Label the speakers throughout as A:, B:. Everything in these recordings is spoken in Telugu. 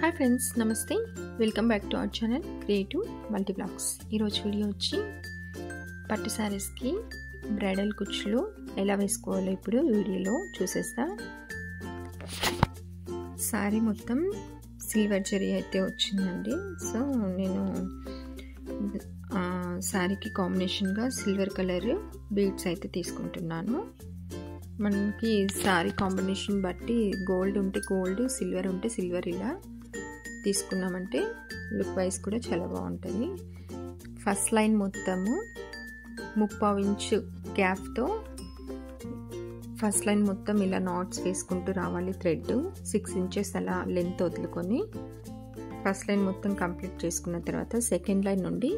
A: హాయ్ ఫ్రెండ్స్, నమస్తే. Welcome back to our channel creative multi blogs. ఈరోజు వీడియో వచ్చి పట్టు శారీస్కి బ్రైడల్ కుచ్చులు ఎలా వేసుకోవాలో ఇప్పుడు వీడియోలో చూసేస్తా. శారీ మొత్తం సిల్వర్ జరీ అయితే వచ్చిందండి. సో నేను శారీకి కాంబినేషన్గా సిల్వర్ కలర్ బీడ్స్ అయితే తీసుకుంటున్నాను. మనకి శారీ కాంబినేషన్ బట్టి గోల్డ్ ఉంటే గోల్డ్, సిల్వర్ ఉంటే సిల్వర్ ఇలా తీసుకున్నామంటే లుక్ వైజ్ కూడా చాలా బాగుంటుంది. ఫస్ట్ లైన్ మొత్తము 3/4 ఇంచు గ్యాప్తో ఫస్ట్ లైన్ మొత్తం ఇలా నాట్స్ వేసుకుంటూ రావాలి. థ్రెడ్ 6 ఇంచెస్ అలా లెంత్ వదులుకొని ఫస్ట్ లైన్ మొత్తం కంప్లీట్ చేసుకున్న తర్వాత సెకండ్ లైన్ నుండి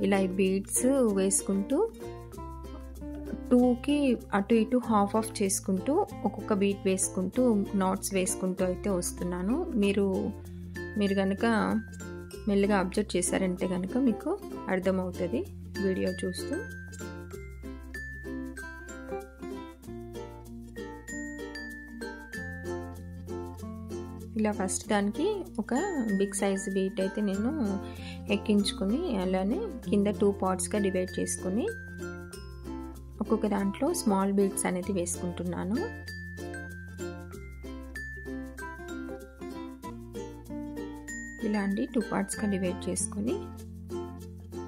A: ఇలా ఈ బీడ్స్ వేసుకుంటూ 2కి అటు ఇటు హాఫ్ చేసుకుంటూ ఒక్కొక్క బీట్ వేసుకుంటూ నాట్స్ వేసుకుంటూ అయితే వస్తున్నాను. మీరు కనుక మెల్లగా అబ్జర్వ్ చేశారంటే కనుక మీకు అర్థమవుతుంది వీడియో చూస్తూ. ఇలా ఫస్ట్ దానికి ఒక బిగ్ సైజ్ బీట్ అయితే నేను ఎక్కించుకొని అలానే కింద 2 పార్ట్స్గా డివైడ్ చేసుకొని ఒక్కొక్క దాంట్లో స్మాల్ బీడ్స్ అనేది వేసుకుంటున్నాను. ఇలా అండి 2 పార్ట్స్గా డివైడ్ చేసుకొని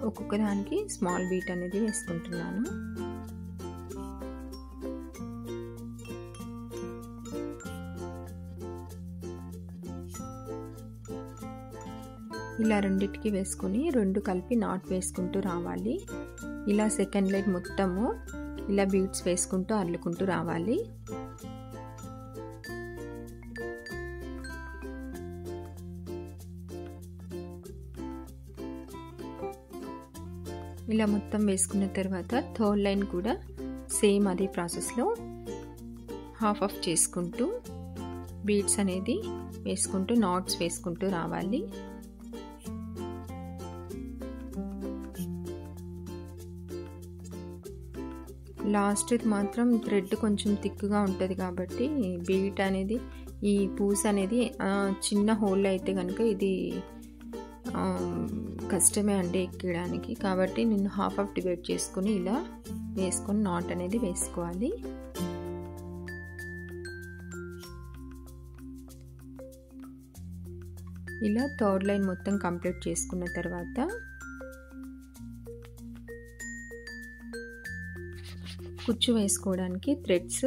A: ఒక్కొక్క దానికి స్మాల్ బీట్ అనేది వేసుకుంటున్నాను. ఇలా రెండిటికి వేసుకొని 2 కలిపి నాట్ వేసుకుంటూ రావాలి. ఇలా సెకండ్ లైన్ మొత్తము ఇలా బీడ్స్ వేసుకుంటూ అల్లుకుంటూ రావాలి. ఇలా మొత్తం వేసుకున్న తర్వాత థర్డ్ లైన్ కూడా సేమ్ అదే ప్రాసెస్లో హాఫ్ చేసుకుంటూ బీడ్స్ అనేది వేసుకుంటూ నాట్స్ వేసుకుంటూ రావాలి. లాస్ట్ మాత్రం థ్రెడ్ కొంచెం థిక్గా ఉంటుంది కాబట్టి బీట్ అనేది ఈ పూస్ అనేది చిన్న హోల్ అయితే కనుక ఇది కష్టమే అండి ఎక్కడానికి. కాబట్టి నేను హాఫ్ డివైడ్ చేసుకుని ఇలా వేసుకొని నాట్ అనేది వేసుకోవాలి. ఇలా థర్డ్ లైన్ మొత్తం కంప్లీట్ చేసుకున్న తర్వాత కుచ్చు వేసుకోవడానికి థ్రెడ్స్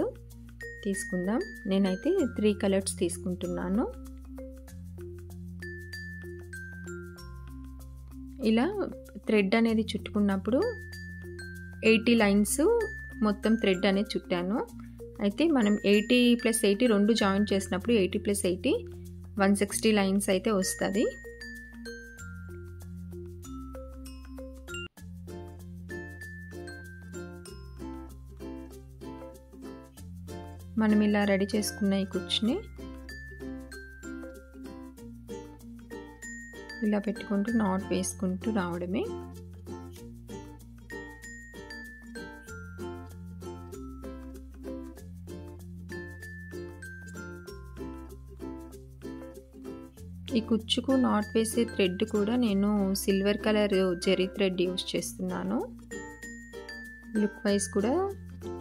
A: తీసుకుందాం. నేనైతే 3 కలర్స్ తీసుకుంటున్నాను. ఇలా థ్రెడ్ అనేది చుట్టుకున్నప్పుడు 80 లైన్స్ మొత్తం థ్రెడ్ అనేది చుట్టాను. అయితే మనం 80 + 80 2 జాయిన్ చేసినప్పుడు 80 + 80 160 లైన్స్ అయితే వస్తుంది. మనం ఇలా రెడీ చేసుకున్న ఈ కుచ్చుని ఇలా పెట్టుకుంటూ నాట్ వేసుకుంటూ రావడమే. ఈ కుచ్చుకు నాట్ వేసే థ్రెడ్ కూడా నేను silver colour zari thread use చేస్తున్నాను. లుక్ వైజ్ కూడా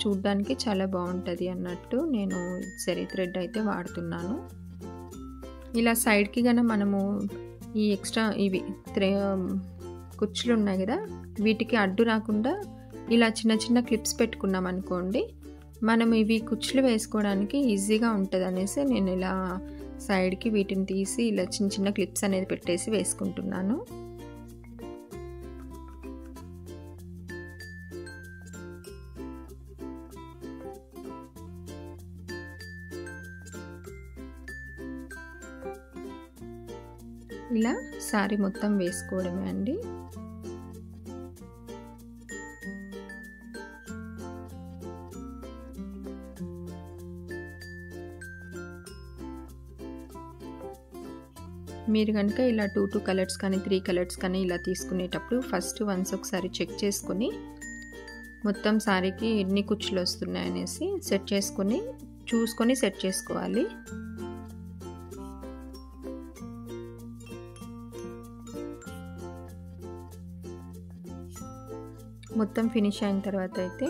A: చూడ్డానికి చాలా బాగుంటుంది అన్నట్టు నేను జెరీ థ్రెడ్ అయితే వాడుతున్నాను. ఇలా సైడ్కి కన్నా మనము ఈ ఎక్స్ట్రా ఇవి కుచ్చులు ఉన్నాయి కదా, వీటికి అడ్డు రాకుండా ఇలా చిన్న చిన్న క్లిప్స్ పెట్టుకున్నాం అనుకోండి, మనం ఇవి కుచ్చులు వేసుకోవడానికి ఈజీగా ఉంటుంది అనేసి నేను ఇలా సైడ్కి వీటిని తీసి ఇలా చిన్న చిన్న క్లిప్స్ అనేది పెట్టేసి వేసుకుంటున్నాను. ఇలా శారీ మొత్తం వేసుకోవడమే అండి. మీరు కనుక ఇలా 2 కలర్స్ కానీ 3 కలర్స్ కానీ ఇలా తీసుకునేటప్పుడు ఫస్ట్ వన్స్ ఒకసారి చెక్ చేసుకొని మొత్తం శారీకి ఎన్ని కుచ్చులు వస్తున్నాయనేసి చూసుకొని సెట్ చేసుకోవాలి. మొత్తం ఫినిష్ అయిన తర్వాత అయితే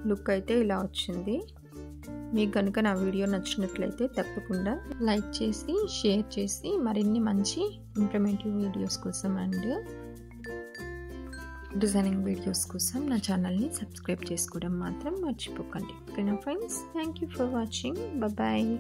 A: లుక్ అయితే ఇలా వచ్చింది. మీకు కనుక నా వీడియో నచ్చినట్లయితే తప్పకుండా లైక్ చేసి షేర్ చేసి మరిన్ని మంచి ఇంప్లిమెంటివ్ వీడియోస్ కోసం అండ్ డిజైనింగ్ వీడియోస్ కోసం నా ఛానల్ని సబ్స్క్రైబ్ చేసుకోవడం మాత్రం మర్చిపోకండి. ఓకేనా friends, thank you for watching. Bye.